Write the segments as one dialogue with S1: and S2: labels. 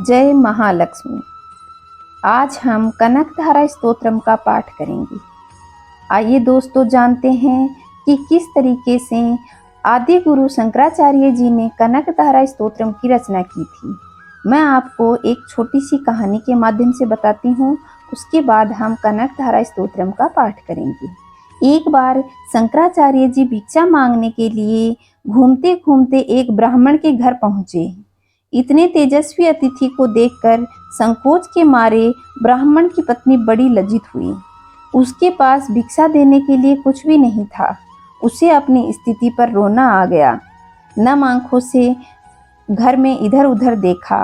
S1: जय महालक्ष्मी। आज हम कनकधारा स्तोत्रम का पाठ करेंगे। आइए दोस्तों जानते हैं कि किस तरीके से आदि गुरु शंकराचार्य जी ने कनकधारा स्तोत्रम की रचना की थी। मैं आपको एक छोटी सी कहानी के माध्यम से बताती हूँ, उसके बाद हम कनकधारा स्तोत्रम का पाठ करेंगे। एक बार शंकराचार्य जी भिक्षा मांगने के लिए घूमते घूमते एक ब्राह्मण के घर पहुँचे। इतने तेजस्वी अतिथि को देखकर संकोच के मारे ब्राह्मण की पत्नी बड़ी लज्जित हुई। उसके पास भिक्षा देने के लिए कुछ भी नहीं था। उसे अपनी स्थिति पर रोना आ गया। नम आंखों से घर में इधर उधर देखा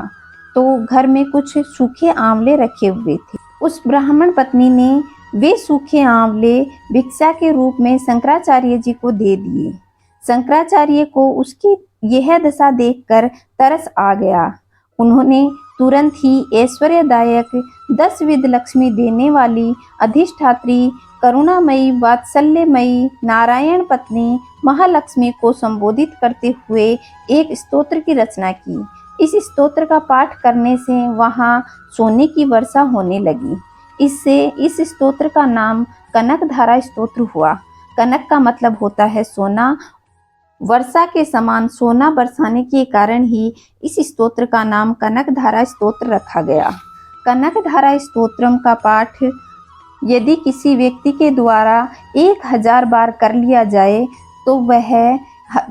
S1: तो घर में कुछ सूखे आंवले रखे हुए थे। उस ब्राह्मण पत्नी ने वे सूखे आंवले भिक्षा के रूप में शंकराचार्य जी को दे दिए। शंकराचार्य को उसकी यह दशा देखकर तरस आ गया। उन्होंने तुरंत ही ऐश्वर्यदायक 10 विध लक्ष्मी देने वाली अधिष्ठात्री करुणामयी वात्सल्यमयी नारायण पत्नी महालक्ष्मी को संबोधित करते हुए एक स्तोत्र की रचना की। इस स्तोत्र का पाठ करने से वहां सोने की वर्षा होने लगी। इससे इस स्तोत्र का नाम कनकधारा स्तोत्र हुआ। कनक का मतलब होता है सोना। वर्षा के समान सोना बरसाने के कारण ही इस स्तोत्र का नाम कनकधारा स्तोत्र रखा गया। कनकधारा स्तोत्रम का पाठ यदि किसी व्यक्ति के द्वारा 1000 बार कर लिया जाए तो वह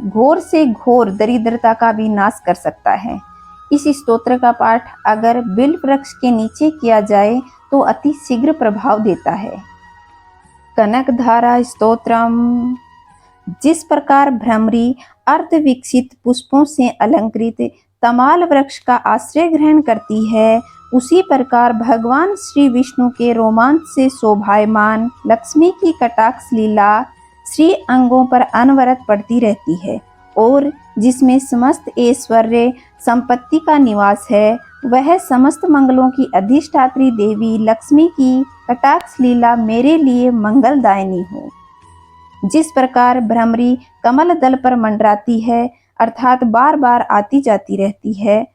S1: घोर से घोर दरिद्रता का भी नाश कर सकता है। इस स्तोत्र का पाठ अगर बिल्व वृक्ष के नीचे किया जाए तो अति शीघ्र प्रभाव देता है। कनकधारा स्तोत्रम। जिस प्रकार भ्रमरी अर्ध विकसित पुष्पों से अलंकृत तमाल वृक्ष का आश्रय ग्रहण करती है, उसी प्रकार भगवान श्री विष्णु के रोमांच से शोभायमान लक्ष्मी की कटाक्ष लीला श्री अंगों पर अनवरत पड़ती रहती है और जिसमें समस्त ऐश्वर्य संपत्ति का निवास है, वह समस्त मंगलों की अधिष्ठात्री देवी लक्ष्मी की कटाक्ष लीला मेरे लिए मंगलदायिनी हो। जिस प्रकार भ्रमरी कमल दल पर मंडराती है, अर्थात बार बार आती जाती रहती है,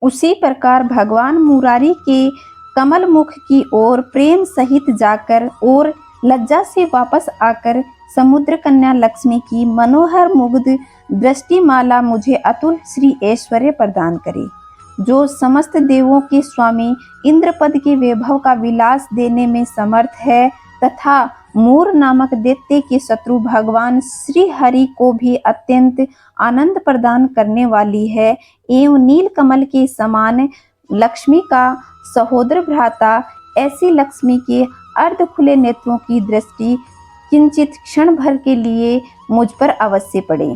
S1: उसी प्रकार भगवान मुरारी के कमल मुख की ओर प्रेम सहित जाकर और लज्जा से वापस आकर समुद्र कन्या लक्ष्मी की मनोहर मुग्ध दृष्टिमाला मुझे अतुल श्री ऐश्वर्य प्रदान करे। जो समस्त देवों के स्वामी इंद्रपद के वैभव का विलास देने में समर्थ है तथा मूर नामक दैत्य के शत्रु भगवान श्री हरि को भी अत्यंत आनंद प्रदान करने वाली है, एवं नील कमल के समान लक्ष्मी का सहोदर भ्राता, ऐसी लक्ष्मी के अर्ध खुले नेत्रों की दृष्टि किंचित क्षण भर के लिए मुझ पर अवश्य पड़े।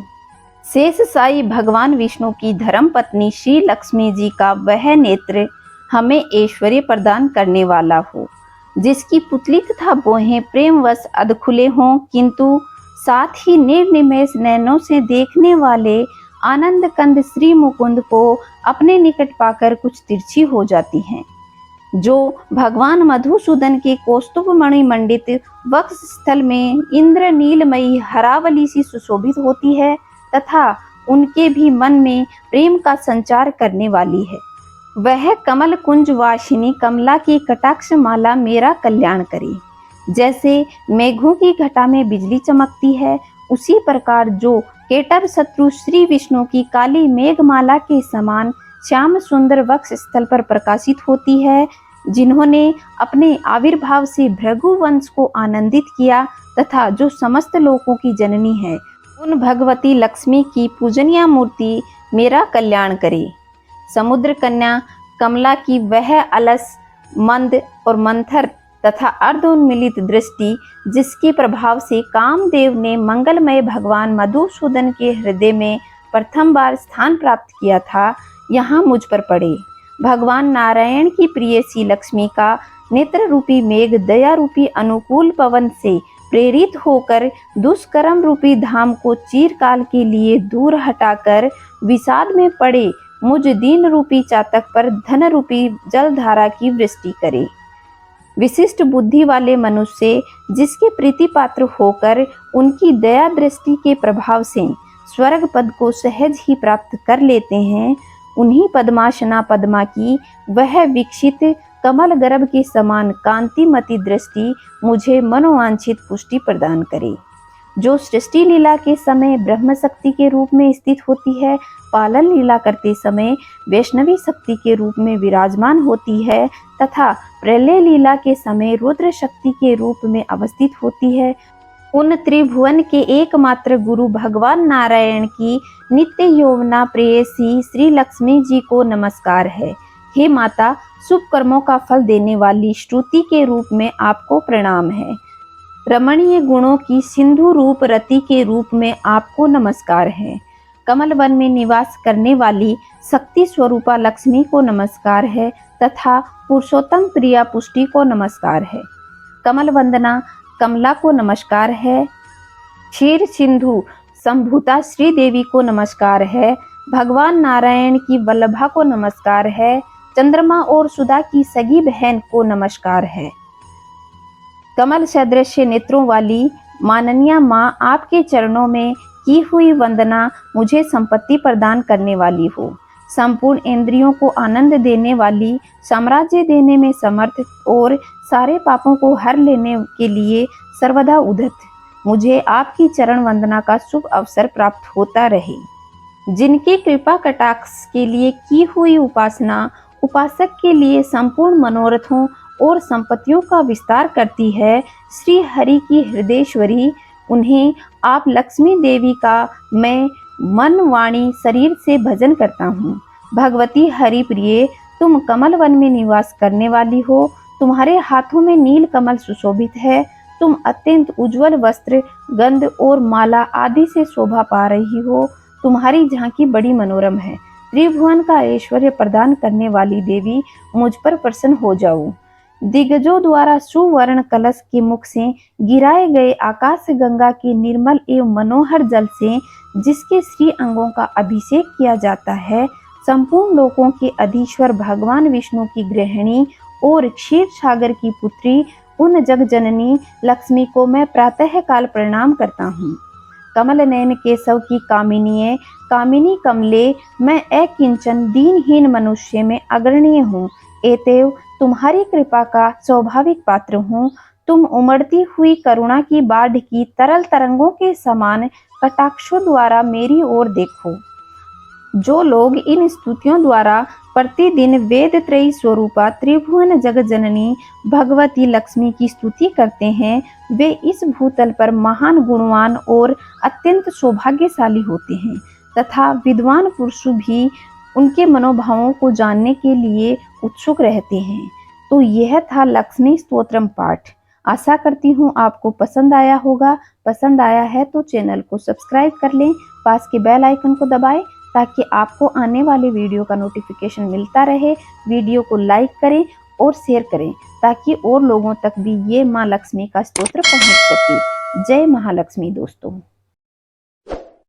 S1: शेष साई भगवान विष्णु की धर्म पत्नी श्री लक्ष्मी जी का वह नेत्र हमें ऐश्वर्य प्रदान करने वाला हो, जिसकी पुतली तथा बोहें प्रेमवश अधखुले हों, किंतु साथ ही निर्निमेष नैनों से देखने वाले आनंद कंद श्री मुकुंद को अपने निकट पाकर कुछ तिरछी हो जाती हैं। जो भगवान मधुसूदन के कौस्तुभ मणि मंडित वक्ष स्थल में इंद्र नीलमयी हरावली सी सुशोभित होती है तथा उनके भी मन में प्रेम का संचार करने वाली है, वह कमल कुंज वासिनी कमला की कटाक्ष माला मेरा कल्याण करे। जैसे मेघों की घटा में बिजली चमकती है, उसी प्रकार जो केटव शत्रु श्री विष्णु की काली मेघमाला के समान श्याम सुंदर वक्ष स्थल पर प्रकाशित होती है, जिन्होंने अपने आविर्भाव से भृगु वंश को आनंदित किया तथा जो समस्त लोकों की जननी है, उन भगवती लक्ष्मी की पूजनीय मूर्ति मेरा कल्याण करे। समुद्र कन्या कमला की वह अलस मंद और मंथर तथा अर्धोन्मिलित दृष्टि, जिसके प्रभाव से कामदेव ने मंगलमय भगवान मधुसूदन के हृदय में प्रथम बार स्थान प्राप्त किया था, यहाँ मुझ पर पड़े। भगवान नारायण की प्रियसी लक्ष्मी का नेत्र रूपी मेघ दया रूपी अनुकूल पवन से प्रेरित होकर दुष्कर्म रूपी धाम को चिरकाल के लिए दूर हटाकर विषाद में पड़े मुझ दीन रूपी चातक पर धन रूपी जलधारा की वृष्टि करे। विशिष्ट बुद्धि वाले मनुष्य जिसके प्रीति पात्र होकर उनकी दया दृष्टि के प्रभाव से स्वर्ग पद को सहज ही प्राप्त कर लेते हैं, उन्हीं पद्मासना पद्मा की वह विकसित कमल गर्भ के समान कांतिमती दृष्टि मुझे मनोवांछित पुष्टि प्रदान करे, जो सृष्टि लीला के समय ब्रह्म शक्ति के रूप में स्थित होती है, पालन लीला करते समय वैष्णवी शक्ति के रूप में विराजमान होती है तथा प्रलय लीला के समय रुद्र शक्ति के रूप में अवस्थित होती है, उन त्रिभुवन के एकमात्र गुरु भगवान नारायण की नित्य यौवना प्रेयसी श्री लक्ष्मी जी को नमस्कार है। हे माता, शुभ कर्मों का फल देने वाली श्रुति के रूप में आपको प्रणाम है। रमणीय गुणों की सिंधु रूप रति के रूप में आपको नमस्कार है। कमल वन में निवास करने वाली शक्ति स्वरूपा लक्ष्मी को नमस्कार है तथा पुरुषोत्तम प्रिया पुष्टि को नमस्कार है। कमल वंदना कमला को नमस्कार है। क्षीर सिंधु संभूता श्री देवी को नमस्कार है। भगवान नारायण की वल्लभा को नमस्कार है। चंद्रमा और सुधा की सगी बहन को नमस्कार है। कमल सदृश नेत्रों वाली माननीय माँ, आपके चरणों में की हुई वंदना मुझे संपत्ति प्रदान करने वाली हो, संपूर्ण इंद्रियों को आनंद देने वाली, साम्राज्य देने में समर्थ और सारे पापों को हर लेने के लिए सर्वदा उद्धत, मुझे आपकी चरण वंदना का शुभ अवसर प्राप्त होता रहे। जिनकी कृपा कटाक्ष के लिए की हुई उपासना उपासक के लिए संपूर्ण मनोरथों और संपत्तियों का विस्तार करती है, श्री हरि की हृदयेश्वरी, उन्हें आप लक्ष्मी देवी का मैं मन वाणी शरीर से भजन करता हूँ। भगवती हरि प्रिय, तुम कमल वन में निवास करने वाली हो, तुम्हारे हाथों में नील कमल सुशोभित है, तुम अत्यंत उज्जवल वस्त्र, गंध और माला आदि से शोभा पा रही हो, तुम्हारी झांकी बड़ी मनोरम है। त्रिभुवन का ऐश्वर्य प्रदान करने वाली देवी, मुझ पर प्रसन्न हो जाओ। दिग्गजों द्वारा सुवर्ण कलश के मुख से गिराए गए आकाश गंगा के निर्मल एवं मनोहर जल से जिसके श्री अंगों का अभिषेक किया जाता है, संपूर्ण लोकों के अधीश्वर भगवान विष्णु की गृहिणी और क्षीर सागर की पुत्री उन जग जननी लक्ष्मी को मैं प्रातः काल प्रणाम करता हूँ। कमल नयन केशव की कामिनीय कामिनी कमले, मैं अकिंचन दीनहीन मनुष्य में अग्रणीय हूँ, एतेव तुम्हारी कृपा का स्वाभाविक पात्र हूँ। तुम उमड़ती हुई करुणा की बाढ़ की तरल तरंगों के समान कटाक्षों द्वारा मेरी ओर देखो। जो लोग इन स्तुतियों द्वारा प्रतिदिन वेद त्रयी स्वरूपा त्रिभुवन जगत जननी भगवती लक्ष्मी की स्तुति करते हैं, वे इस भूतल पर महान गुणवान और अत्यंत सौभाग्यशाली होते हैं तथा विद्वान पुरुष भी उनके मनोभावों को जानने के लिए उत्सुक रहते हैं। तो यह था लक्ष्मी स्तोत्रम पाठ। आशा करती हूँ आपको पसंद आया होगा। पसंद आया है तो चैनल को सब्सक्राइब कर लें, पास के बेल आइकन को दबाएं ताकि आपको आने वाले वीडियो का नोटिफिकेशन मिलता रहे। वीडियो को लाइक करें और शेयर करें ताकि और लोगों तक भी ये माँ लक्ष्मी का स्तोत्र पहुँच सके। जय महालक्ष्मी दोस्तों।